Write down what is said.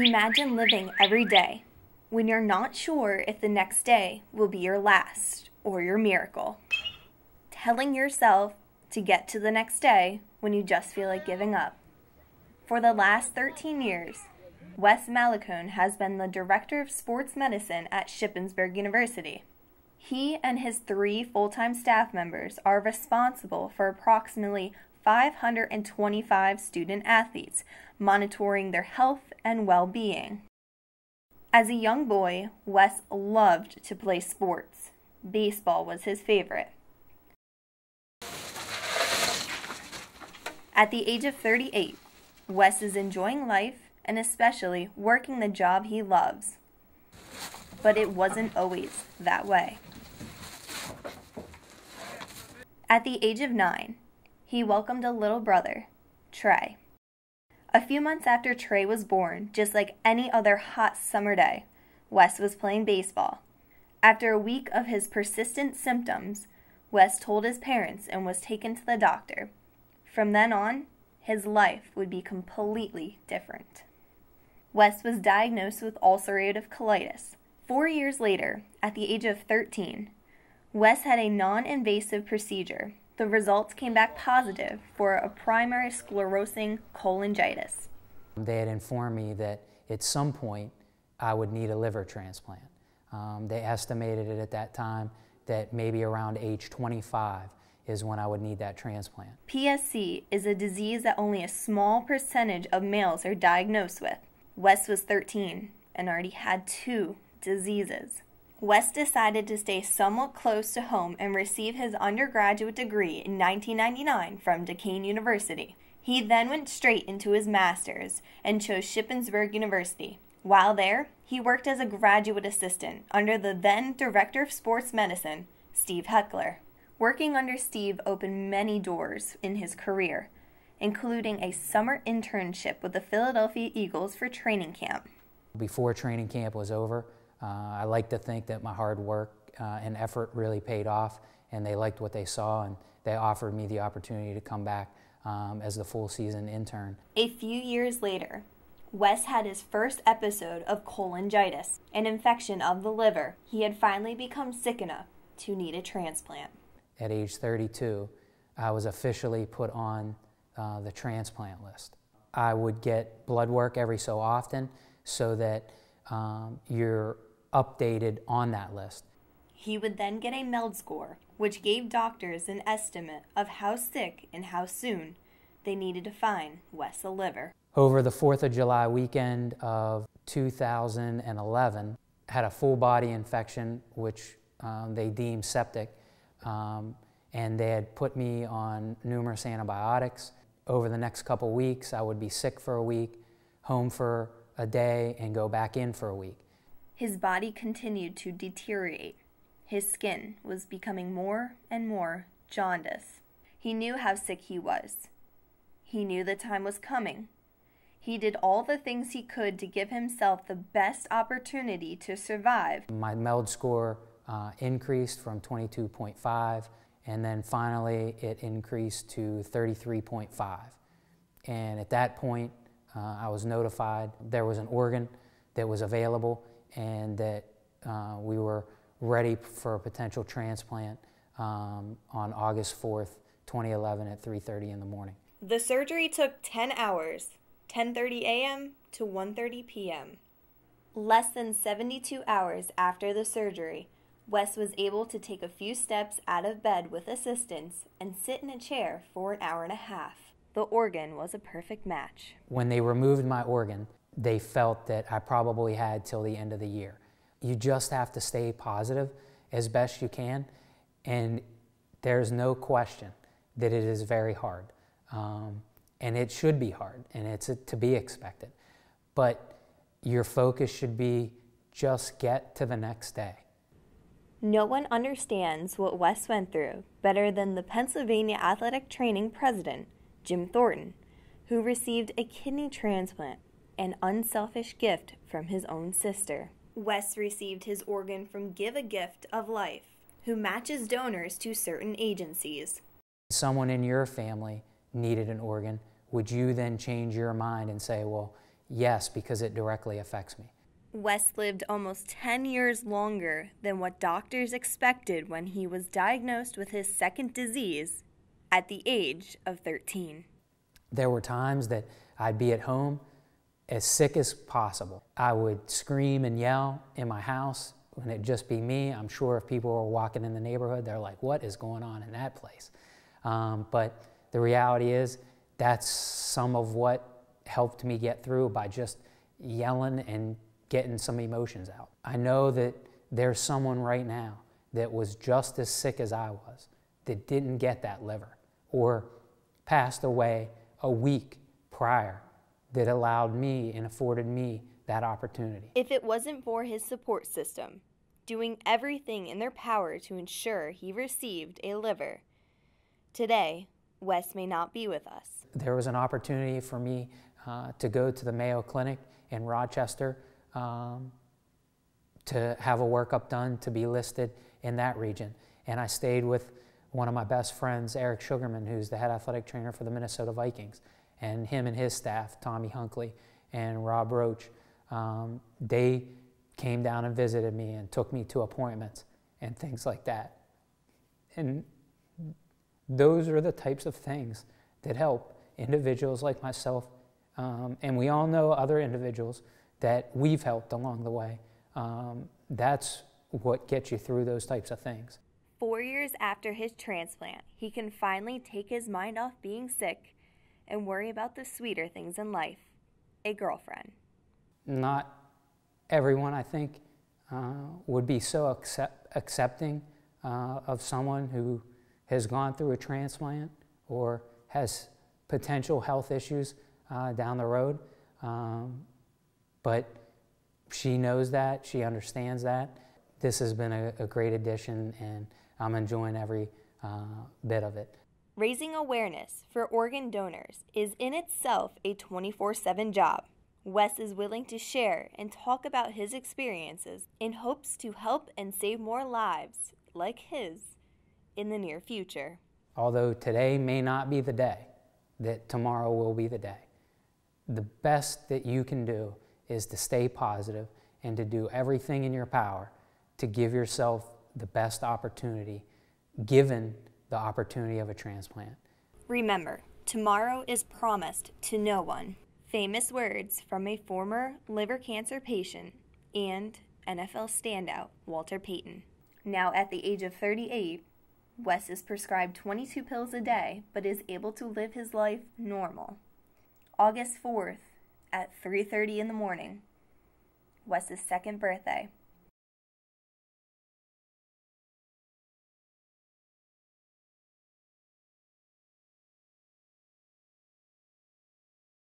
Imagine living every day when you're not sure if the next day will be your last or your miracle. Telling yourself to get to the next day when you just feel like giving up. For the last 13 years, Wes Mallicone has been the Director of Sports Medicine at Shippensburg University. He and his 3 full-time staff members are responsible for approximately 525 student-athletes, monitoring their health and well-being. As a young boy, Wes loved to play sports. Baseball was his favorite. At the age of 38, Wes is enjoying life and especially working the job he loves. But it wasn't always that way. At the age of 9, he welcomed a little brother, Trey. A few months after Trey was born, just like any other hot summer day, Wes was playing baseball. After a week of his persistent symptoms, Wes told his parents and was taken to the doctor. From then on, his life would be completely different. Wes was diagnosed with ulcerative colitis. 4 years later, at the age of 13, Wes had a non-invasive procedure. The results came back positive for a primary sclerosing cholangitis. They had informed me that at some point I would need a liver transplant. They estimated it at that time that maybe around age 25 is when I would need that transplant. PSC is a disease that only a small percentage of males are diagnosed with. Wes was 13 and already had 2 diseases. Wes decided to stay somewhat close to home and receive his undergraduate degree in 1999 from Duquesne University. He then went straight into his master's and chose Shippensburg University. While there, he worked as a graduate assistant under the then Director of Sports Medicine, Steve Heckler. Working under Steve opened many doors in his career, including a summer internship with the Philadelphia Eagles for training camp. Before training camp was over, I like to think that my hard work and effort really paid off, and they liked what they saw, and they offered me the opportunity to come back as the full season intern. A few years later, Wes had his first episode of cholangitis, an infection of the liver. He had finally become sick enough to need a transplant. At age 32, I was officially put on the transplant list. I would get blood work every so often so that you're updated on that list. He would then get a MELD score, which gave doctors an estimate of how sick and how soon they needed to find Wes a liver. Over the 4th of July weekend of 2011, had a full body infection, which they deemed septic, and they had put me on numerous antibiotics. Over the next couple weeks, I would be sick for a week, home for a day, and go back in for a week. His body continued to deteriorate. His skin was becoming more and more jaundiced. He knew how sick he was. He knew the time was coming. He did all the things he could to give himself the best opportunity to survive. My MELD score increased from 22.5, and then finally it increased to 33.5. And at that point, I was notified there was an organ that was available and that we were ready for a potential transplant on August 4th, 2011 at 3:30 in the morning. The surgery took 10 hours, 10:30 a.m. to 1:30 p.m. Less than 72 hours after the surgery, Wes was able to take a few steps out of bed with assistance and sit in a chair for an hour and a half. The organ was a perfect match. When they removed my organ, they felt that I probably had till the end of the year. You just have to stay positive as best you can, and there's no question that it is very hard. And it should be hard, and it's to be expected. But your focus should be just get to the next day. No one understands what Wes went through better than the Pennsylvania Athletic Training President, Jim Thornton, who received a kidney transplant, an unselfish gift from his own sister. Wes received his organ from Give a Gift of Life, who matches donors to certain agencies. Someone in your family needed an organ, would you then change your mind and say, well, Yes, because it directly affects me. Wes lived almost 10 years longer than what doctors expected when he was diagnosed with his second disease at the age of 13. There were times that I'd be at home as sick as possible. I would scream and yell in my house when it'd just be me. I'm sure if people were walking in the neighborhood, they're like, what is going on in that place? But the reality is that's some of what helped me get through, by just yelling and getting some emotions out. I know that there's someone right now that was just as sick as I was that didn't get that liver, or passed away a week prior, that allowed me and afforded me that opportunity. If it wasn't for his support system doing everything in their power to ensure he received a liver, today Wes may not be with us. There was an opportunity for me to go to the Mayo Clinic in Rochester to have a workup done, to be listed in that region. And I stayed with one of my best friends, Eric Sugarman, who's the head athletic trainer for the Minnesota Vikings, and him and his staff, Tommy Hunkley and Rob Roach. They came down and visited me and took me to appointments and things like that. And those are the types of things that help individuals like myself, and we all know other individuals that we've helped along the way. That's what gets you through those types of things. 4 years after his transplant, he can finally take his mind off being sick and worry about the sweeter things in life, a girlfriend. Not everyone, I think, would be so accepting of someone who has gone through a transplant or has potential health issues down the road. But she knows that, she understands that. This has been a great addition, and I'm enjoying every bit of it. Raising awareness for organ donors is in itself a 24/7 job. Wes is willing to share and talk about his experiences in hopes to help and save more lives like his in the near future. Although today may not be the day, that tomorrow will be the day. The best that you can do is to stay positive and to do everything in your power to give yourself the best opportunity, given the opportunity of a transplant. Remember, tomorrow is promised to no one. Famous words from a former liver cancer patient and NFL standout, Walter Payton. Now at the age of 38, Wes is prescribed 22 pills a day, but is able to live his life normal. August 4th at 3:30 in the morning, Wes's second birthday.